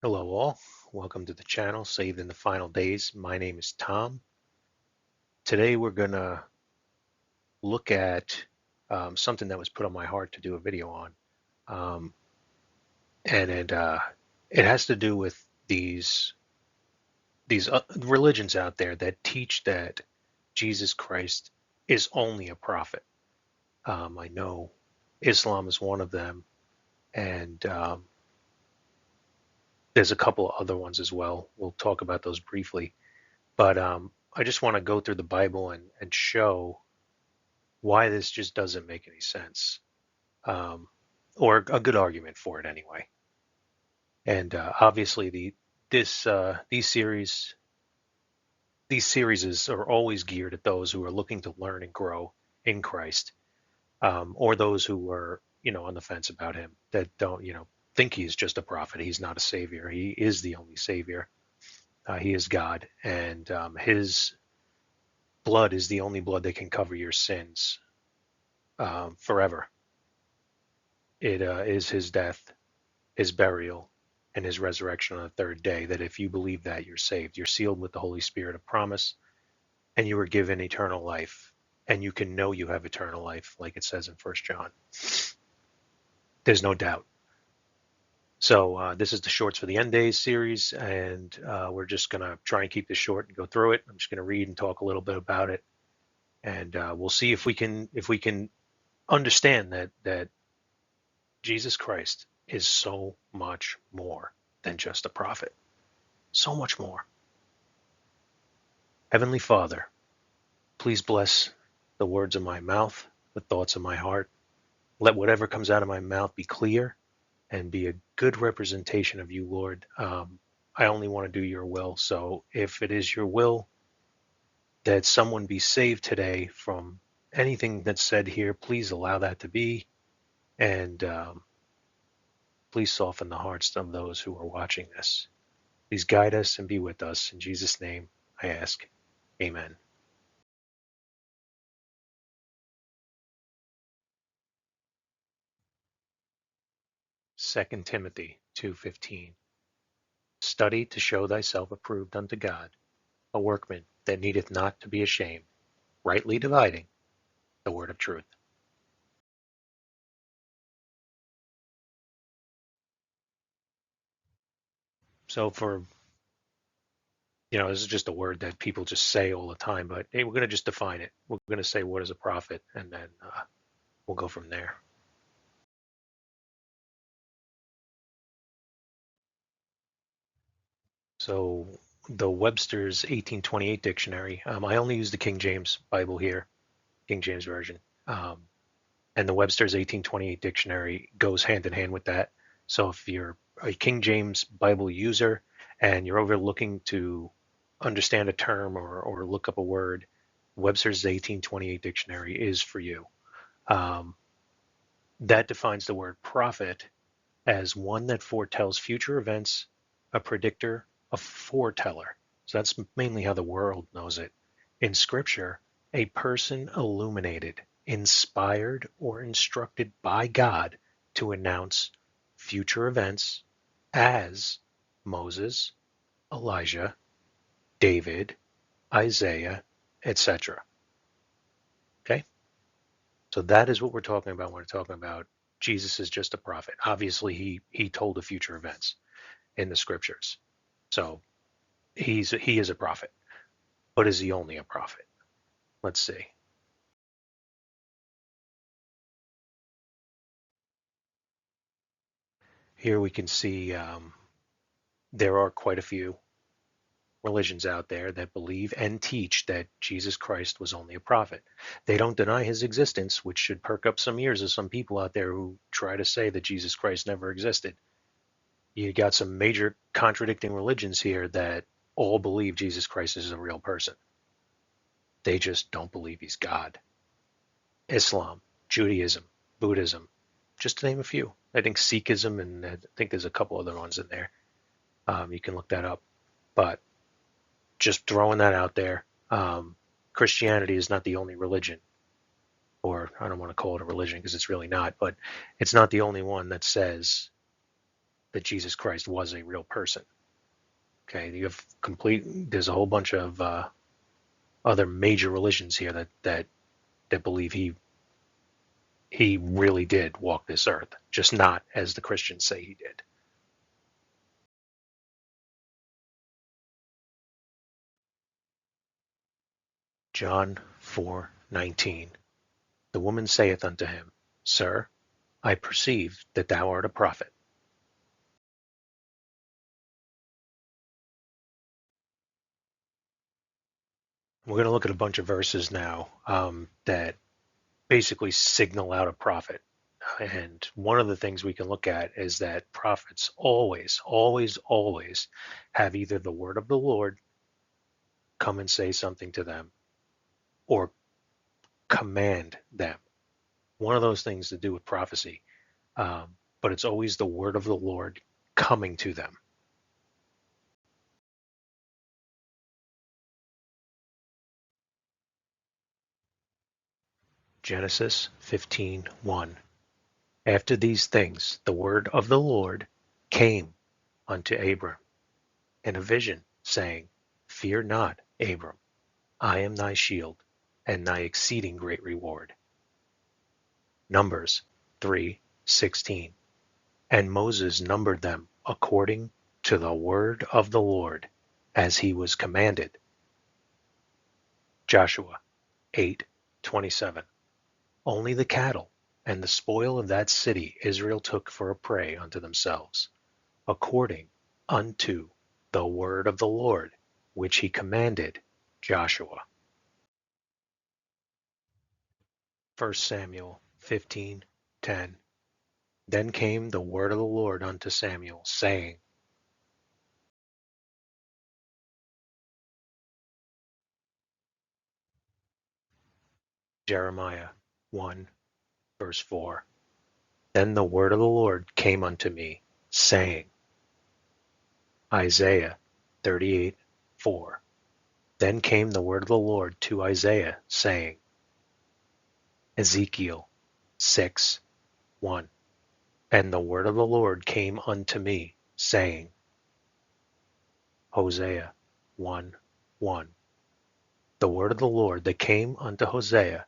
Hello all, welcome to the channel Saved in the Final Days. My name is Tom. Today we're going to look at something that was put on my heart to do a video on. Um, and it has to do with these religions out there that teach that Jesus Christ is only a prophet. I know Islam is one of them, and there's a couple of other ones as well. We'll talk about those briefly. But I just want to go through the Bible and show why this just doesn't make any sense, um, or a good argument for it anyway. And obviously, these series are always geared at those who are looking to learn and grow in Christ, or those who are on the fence about him, that don't think he's just a prophet. He's not a savior. He is the only savior. He is God, and his blood is the only blood that can cover your sins forever. It is his death, his burial, and his resurrection on the third day, that if you believe that, you're saved. You're sealed with the Holy Spirit of promise, and you were given eternal life. And you can know you have eternal life, like it says in 1 John. There's no doubt. So this is the Shorts for the End Days series, and we're just going to try and keep this short and go through it. I'm just going to read and talk a little bit about it, and we'll see if we can understand that Jesus Christ is so much more than just a prophet. So much more. Heavenly Father, please bless the words of my mouth, the thoughts of my heart. Let whatever comes out of my mouth be clear and be a good representation of you, Lord. I only want to do your will. So if it is your will that someone be saved today from anything that's said here, please allow that to be. And please soften the hearts of those who are watching this. Please guide us and be with us. In Jesus' name, I ask. Amen. 2 Timothy 2:15. Study to show thyself approved unto God, a workman that needeth not to be ashamed, rightly dividing the word of truth. So this is just a word that people just say all the time, but hey, we're going to just define it. We're going to say what is a prophet, and then we'll go from there. So the Webster's 1828 dictionary, I only use the King James Bible here, King James Version. And the Webster's 1828 dictionary goes hand in hand with that. So if you're a King James Bible user and you're over looking to understand a term or look up a word, Webster's 1828 dictionary is for you. That defines the word prophet as one that foretells future events, a predictor, a foreteller. So that's mainly how the world knows it. In Scripture, a person illuminated, inspired, or instructed by God to announce future events, as Moses, Elijah, David, Isaiah, etc. Okay? So that is what we're talking about when we're talking about Jesus is just a prophet. Obviously, he told the future events in the scriptures. So he is a prophet. But is he only a prophet? Let's see. Here we can see there are quite a few religions out there that believe and teach that Jesus Christ was only a prophet. They don't deny his existence, which should perk up some ears of some people out there who try to say that Jesus Christ never existed. You got some major contradicting religions here that all believe Jesus Christ is a real person. They just don't believe he's God. Islam, Judaism, Buddhism, just to name a few. I think Sikhism, and I think there's a couple other ones in there. You can look that up. But just throwing that out there, Christianity is not the only religion, or I don't want to call it a religion because it's really not, but it's not the only one that says that Jesus Christ was a real person. Okay, there's a whole bunch of other major religions here that believe he really did walk this earth, just not as the Christians say he did. John 4:19. The woman saith unto him, Sir, I perceive that thou art a prophet. We're going to look at a bunch of verses now that basically signal out a prophet. And one of the things we can look at is that prophets always, always, always have either the word of the Lord come and say something to them or command them. One of those things to do with prophecy. But it's always the word of the Lord coming to them. Genesis 15:1. After these things, the word of the Lord came unto Abram in a vision, saying, Fear not, Abram, I am thy shield, and thy exceeding great reward. Numbers 3:16. And Moses numbered them according to the word of the Lord, as he was commanded. Joshua 8:27. Only the cattle and the spoil of that city Israel took for a prey unto themselves, according unto the word of the Lord, which he commanded Joshua. 1 Samuel 15:10. Then came the word of the Lord unto Samuel, saying, Jeremiah 1 verse 4. Then the word of the Lord came unto me, saying, Isaiah 38:4. Then came the word of the Lord to Isaiah, saying, Ezekiel 6:1. And the word of the Lord came unto me, saying, Hosea 1:1. The word of the Lord that came unto Hosea,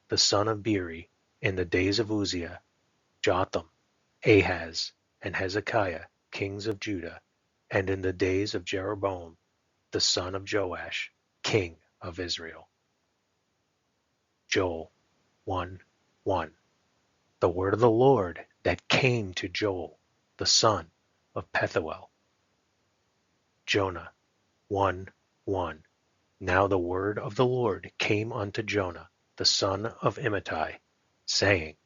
the son of Beeri, in the days of Uzziah, Jotham, Ahaz, and Hezekiah, kings of Judah, and in the days of Jeroboam, the son of Joash, king of Israel. Joel 1:1. The word of the Lord that came to Joel, the son of Pethuel. Jonah 1:1. Now the word of the Lord came unto Jonah, the son of Amittai, saying,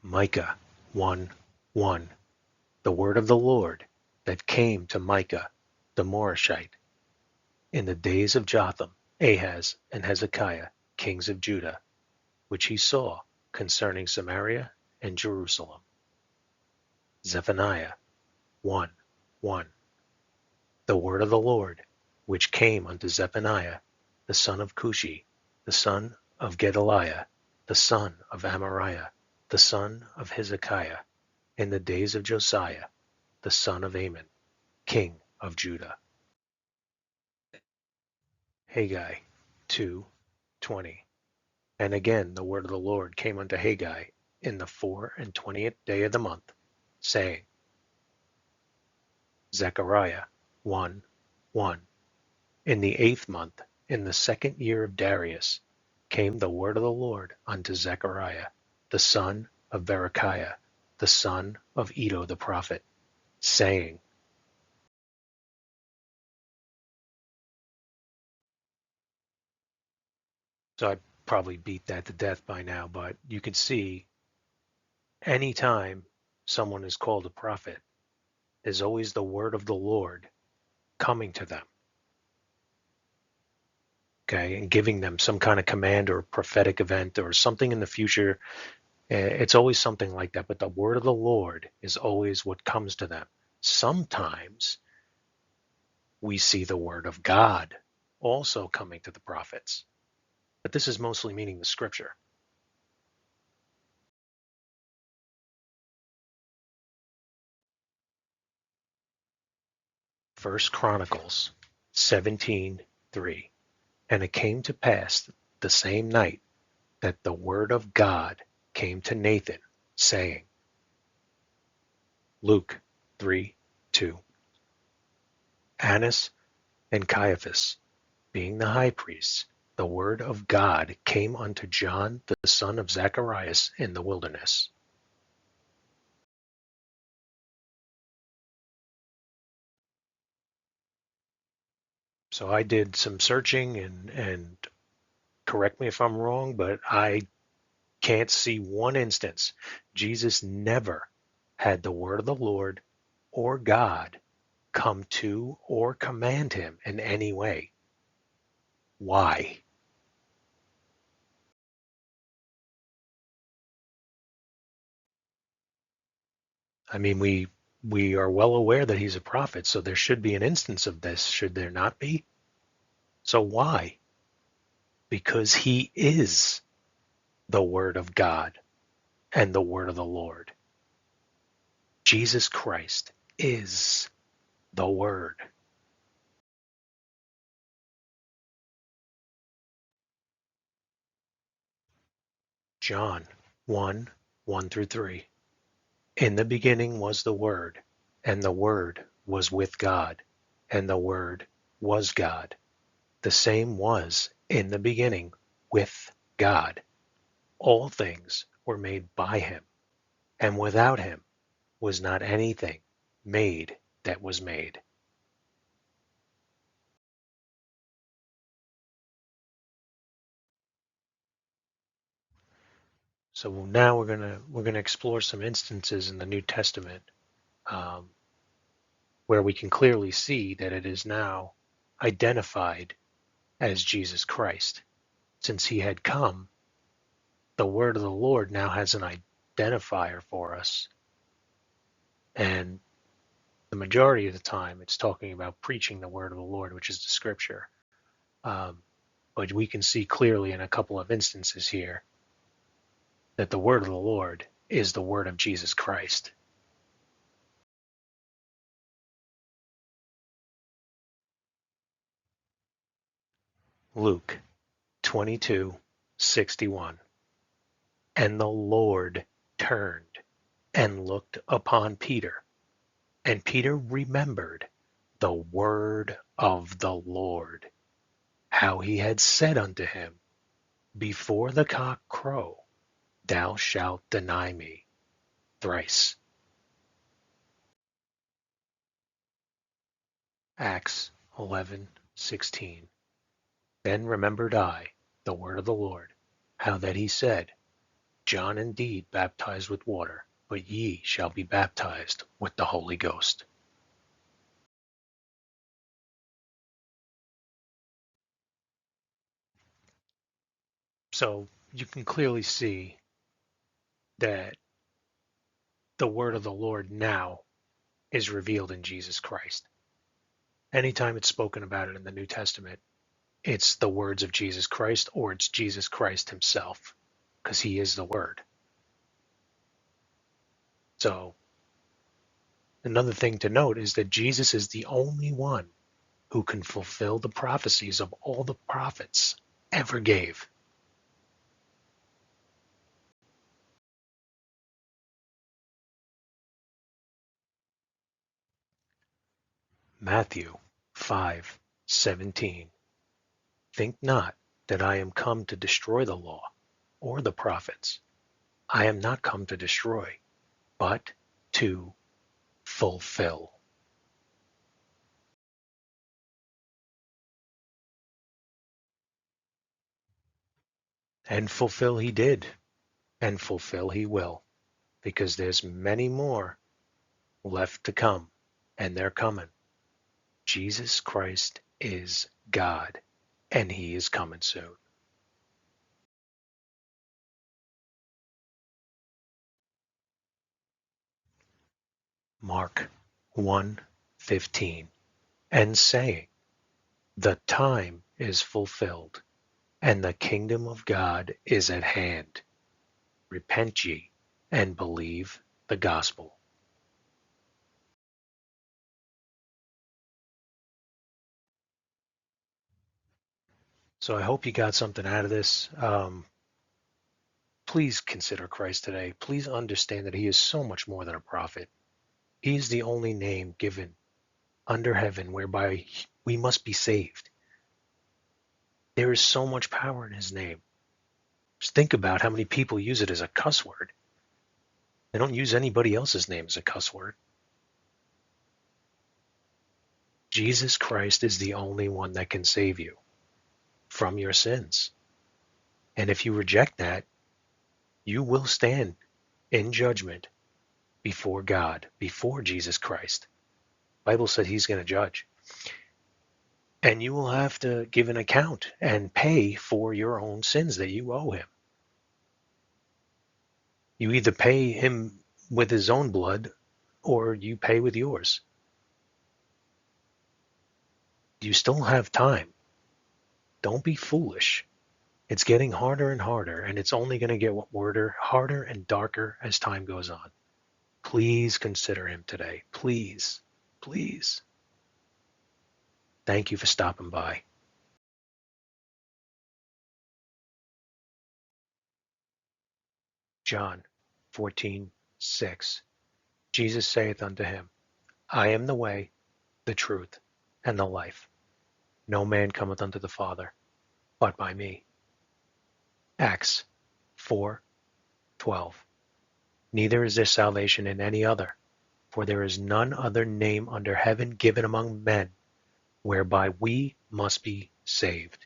Micah 1:1. The word of the Lord that came to Micah, the Morashite, in the days of Jotham, Ahaz, and Hezekiah, kings of Judah, which he saw concerning Samaria and Jerusalem. Zephaniah 1:1. The word of the Lord, which came unto Zephaniah, the son of Cushi, the son of Gedaliah, the son of Amariah, the son of Hezekiah, in the days of Josiah, the son of Amon, king of Judah. Haggai 2:20. And again the word of the Lord came unto Haggai in the 24th day of the month, saying, Zechariah 1:1. In the 8th month, in the 2nd year of Darius, came the word of the Lord unto Zechariah, the son of Berechiah, the son of Iddo the prophet, saying, so I probably beat that to death by now, but you can see anytime someone is called a prophet, there's always the word of the Lord coming to them, okay, and giving them some kind of command or prophetic event or something in the future. It's always something like that, but the word of the Lord is always what comes to them. Sometimes we see the word of God also coming to the prophets. but this is mostly meaning the scripture. First Chronicles 17:3. And it came to pass the same night that the word of God came to Nathan, saying, Luke 3:2. Annas and Caiaphas, being the high priests, the word of God came unto John the son of Zacharias in the wilderness. So I did some searching and correct me if I'm wrong, but I can't see one instance. Jesus never had the word of the Lord or God come to or command him in any way. Why? I mean, we are well aware that he's a prophet, so there should be an instance of this, should there not be? So why? Because he is the word of God and the word of the Lord. Jesus Christ is the word. John 1, 1 through 3. In the beginning was the Word, and the Word was with God, and the Word was God. The same was in the beginning with God. All things were made by him, and without him was not anything made that was made. So now we're gonna explore some instances in the New Testament um, where we can clearly see that it is now identified as Jesus Christ. Since he had come, the word of the Lord now has an identifier for us. And the majority of the time, it's talking about preaching the word of the Lord, which is the scripture. Um, but we can see clearly in a couple of instances here that the word of the Lord is the word of Jesus Christ. Luke 22:61. And the Lord turned and looked upon Peter, and Peter remembered the word of the Lord, how he had said unto him, Before the cock crow, thou shalt deny me thrice. Acts 11:16. Then remembered I the word of the Lord, how that he said, John indeed baptized with water, but ye shall be baptized with the Holy Ghost. So you can clearly see that the word of the Lord now is revealed in Jesus Christ. Anytime it's spoken about it in the New Testament, it's the words of Jesus Christ or it's Jesus Christ himself, because he is the word. So another thing to note is that Jesus is the only one who can fulfill the prophecies of all the prophets ever gave. Matthew 5:17. Think not that I am come to destroy the law or the prophets. I am not come to destroy, but to fulfill. And fulfill he did, and fulfill he will, because there's many more left to come, and they're coming. Jesus Christ is God, and he is coming soon. Mark 1:15, and saying, The time is fulfilled, and the kingdom of God is at hand. Repent ye and believe the gospel. So I hope you got something out of this. Please consider Christ today. Please understand that he is so much more than a prophet. He is the only name given under heaven whereby we must be saved. There is so much power in his name. Just think about how many people use it as a cuss word. They don't use anybody else's name as a cuss word. Jesus Christ is the only one that can save you from your sins. And if you reject that, you will stand in judgment before God, before Jesus Christ. The Bible said he's going to judge. And you will have to give an account and pay for your own sins that you owe him. You either pay him with his own blood or you pay with yours. You still have time. Don't be foolish. It's getting harder and harder, and it's only going to get harder and darker as time goes on. Please consider him today. Please, please. Thank you for stopping by. John 14:6. Jesus saith unto him, I am the way, the truth, and the life. No man cometh unto the Father but by me. Acts 4:12. Neither is there salvation in any other, for there is none other name under heaven given among men whereby we must be saved.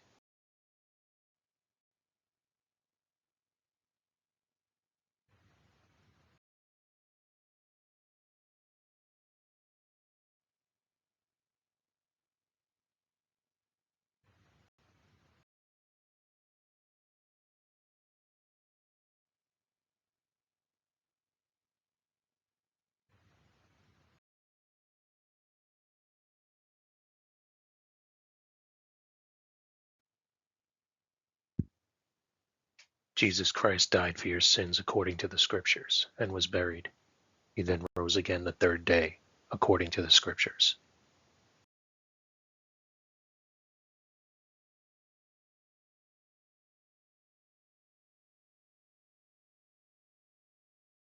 Jesus Christ died for your sins according to the Scriptures and was buried. He then rose again the third day according to the Scriptures.